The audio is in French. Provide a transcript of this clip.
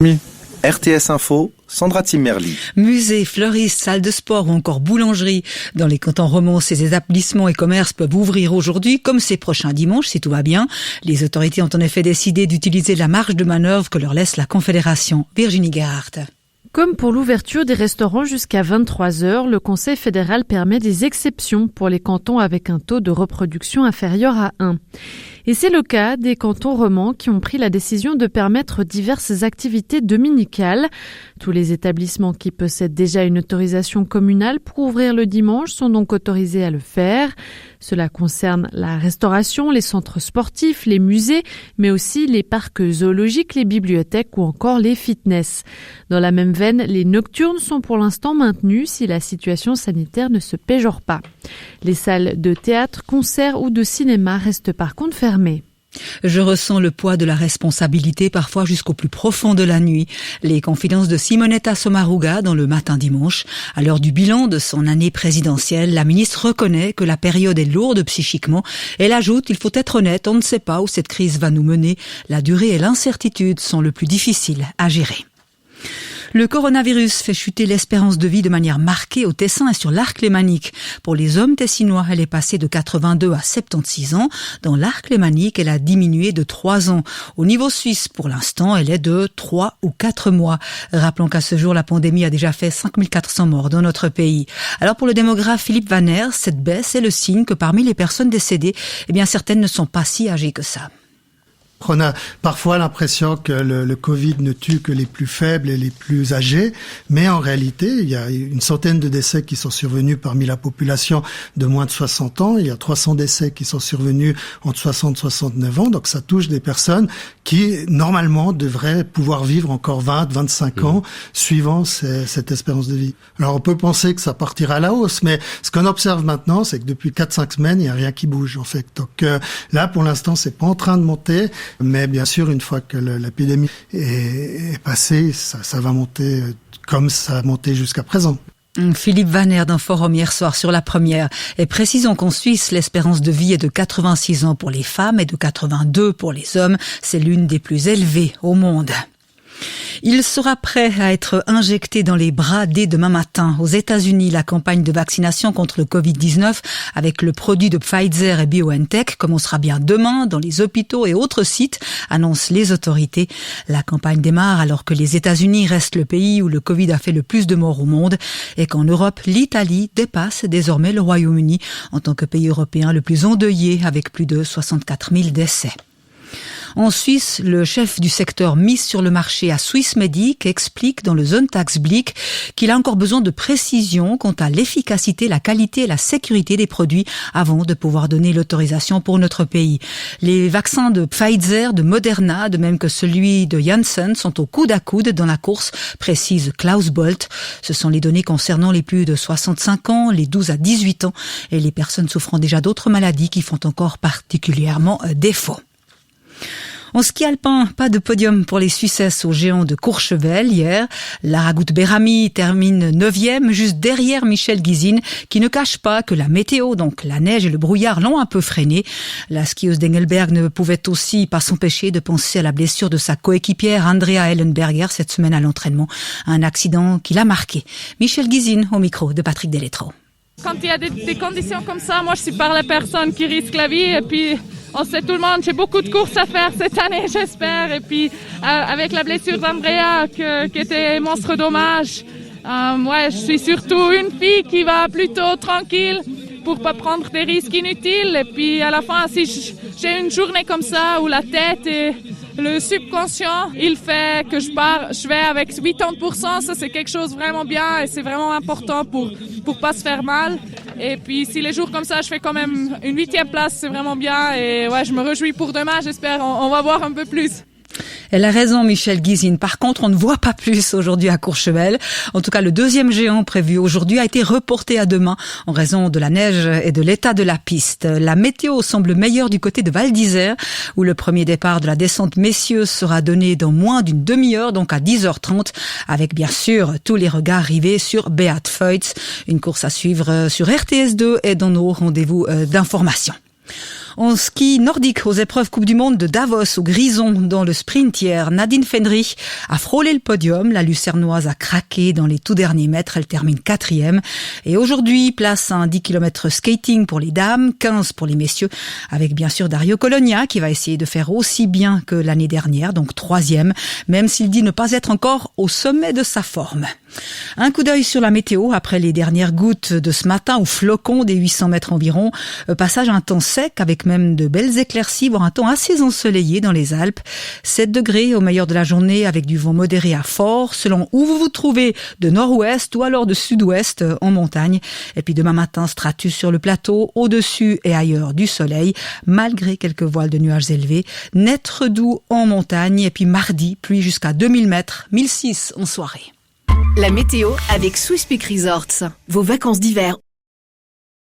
RTS Info, Sandra Timmerli. Musées, fleuristes, salles de sport ou encore boulangeries. Dans les cantons romands, ces établissements et commerces peuvent ouvrir aujourd'hui comme ces prochains dimanches si tout va bien. Les autorités ont en effet décidé d'utiliser la marge de manœuvre que leur laisse la Confédération. Virginie Gerhardt. Comme pour l'ouverture des restaurants jusqu'à 23h, le Conseil fédéral permet des exceptions pour les cantons avec un taux de reproduction inférieur à 1. Et c'est le cas des cantons romans qui ont pris la décision de permettre diverses activités dominicales. Tous les établissements qui possèdent déjà une autorisation communale pour ouvrir le dimanche sont donc autorisés à le faire. Cela concerne la restauration, les centres sportifs, les musées, mais aussi les parcs zoologiques, les bibliothèques ou encore les fitness. Dans la même veine, les nocturnes sont pour l'instant maintenus si la situation sanitaire ne se péjore pas. Les salles de théâtre, concerts ou de cinéma restent par contre fermées. Je ressens le poids de la responsabilité parfois jusqu'au plus profond de la nuit. Les confidences de Simonetta Sommaruga dans le Matin dimanche. À l'heure du bilan de son année présidentielle, la ministre reconnaît que la période est lourde psychiquement. Elle ajoute, il faut être honnête, on ne sait pas où cette crise va nous mener. La durée et l'incertitude sont le plus difficiles à gérer. Le coronavirus fait chuter l'espérance de vie de manière marquée au Tessin et sur l'arc lémanique. Pour les hommes tessinois, elle est passée de 82 à 76 ans. Dans l'arc lémanique, elle a diminué de 3 ans. Au niveau suisse, pour l'instant, elle est de 3 ou 4 mois. Rappelons qu'à ce jour, la pandémie a déjà fait 5400 morts dans notre pays. Alors pour le démographe Philippe Vanner, cette baisse est le signe que parmi les personnes décédées, certaines ne sont pas si âgées que ça. On a parfois l'impression que le Covid ne tue que les plus faibles et les plus âgés, mais en réalité, il y a une centaine de décès qui sont survenus parmi la population de moins de 60 ans. Il y a 300 décès qui sont survenus entre 60 et 69 ans. Donc ça touche des personnes qui, normalement, devraient pouvoir vivre encore 20, 25 ans, suivant cette espérance de vie. Alors on peut penser que ça partira à la hausse, mais ce qu'on observe maintenant, c'est que depuis 4-5 semaines, il n'y a rien qui bouge, en fait. Donc là, pour l'instant, c'est pas en train de monter. Mais bien sûr, une fois que l'épidémie est passée, ça va monter comme ça a monté jusqu'à présent. Philippe Vanner d'un forum hier soir sur la première. Et précisons qu'en Suisse, l'espérance de vie est de 86 ans pour les femmes et de 82 pour les hommes. C'est l'une des plus élevées au monde. Il sera prêt à être injecté dans les bras dès demain matin. Aux États-Unis, la campagne de vaccination contre le Covid-19 avec le produit de Pfizer et BioNTech commencera bien demain dans les hôpitaux et autres sites, annoncent les autorités. La campagne démarre alors que les États-Unis restent le pays où le Covid a fait le plus de morts au monde et qu'en Europe, l'Italie dépasse désormais le Royaume-Uni en tant que pays européen le plus endeuillé avec plus de 64 000 décès. En Suisse, le chef du secteur mise sur le marché à Swissmedic explique dans le Sonntagsblick qu'il a encore besoin de précision quant à l'efficacité, la qualité et la sécurité des produits avant de pouvoir donner l'autorisation pour notre pays. Les vaccins de Pfizer, de Moderna, de même que celui de Janssen sont au coude à coude dans la course, précise Klaus Bolt. Ce sont les données concernant les plus de 65 ans, les 12 à 18 ans et les personnes souffrant déjà d'autres maladies qui font encore particulièrement défaut. En ski alpin, pas de podium pour les Suissesses au géant de Courchevel hier. Lara Gut-Berami termine 9e, juste derrière Michel Gizin, qui ne cache pas que la météo, donc la neige et le brouillard, l'ont un peu freinée. La skieuse d'Engelberg ne pouvait aussi pas s'empêcher de penser à la blessure de sa coéquipière Andrea Ellenberger cette semaine à l'entraînement. Un accident qui l'a marqué. Michel Gizin au micro de Patrick Deletro. Quand il y a des conditions comme ça, moi je suis pas la personne qui risque la vie et puis on sait tout le monde, j'ai beaucoup de courses à faire cette année j'espère et puis avec la blessure d'Andrea qui était monstre dommage, je suis surtout une fille qui va plutôt tranquille pour pas prendre des risques inutiles et puis à la fin si j'ai une journée comme ça où la tête et le subconscient, il fait que je vais avec 80%, ça c'est quelque chose vraiment bien et c'est vraiment important pour pas se faire mal. Et puis si les jours comme ça, je fais quand même une 8e place, c'est vraiment bien et je me réjouis pour demain, j'espère on va voir un peu plus. Elle a raison, Michel Gizin. Par contre, on ne voit pas plus aujourd'hui à Courchevel. En tout cas, le deuxième géant prévu aujourd'hui a été reporté à demain en raison de la neige et de l'état de la piste. La météo semble meilleure du côté de Val d'Isère, où le premier départ de la descente messieurs sera donné dans moins d'une demi-heure, donc à 10h30, avec bien sûr tous les regards rivés sur Beat Feuz. Une course à suivre sur RTS2 et dans nos rendez-vous d'information. En ski nordique, aux épreuves Coupe du Monde de Davos, au Grison, dans le sprint hier, Nadine Fendry a frôlé le podium. La Lucernoise a craqué dans les tout derniers mètres. Elle termine 4e. Et aujourd'hui, place à un 10 km skating pour les dames, 15 pour les messieurs, avec bien sûr Dario Colonia qui va essayer de faire aussi bien que l'année dernière, donc 3e, même s'il dit ne pas être encore au sommet de sa forme. Un coup d'œil sur la météo après les dernières gouttes de ce matin ou flocons des 800 mètres environ. Passage à un temps sec avec même de belles éclaircies, voire un temps assez ensoleillé dans les Alpes. 7 degrés au meilleur de la journée avec du vent modéré à fort selon où vous vous trouvez, de nord-ouest ou alors de sud-ouest en montagne. Et puis demain matin, stratus sur le plateau, au-dessus et ailleurs du soleil, malgré quelques voiles de nuages élevés. Net doux en montagne et puis mardi, pluie jusqu'à 2000 mètres, 1006 en soirée. La météo avec Swiss Peak Resorts. Vos vacances d'hiver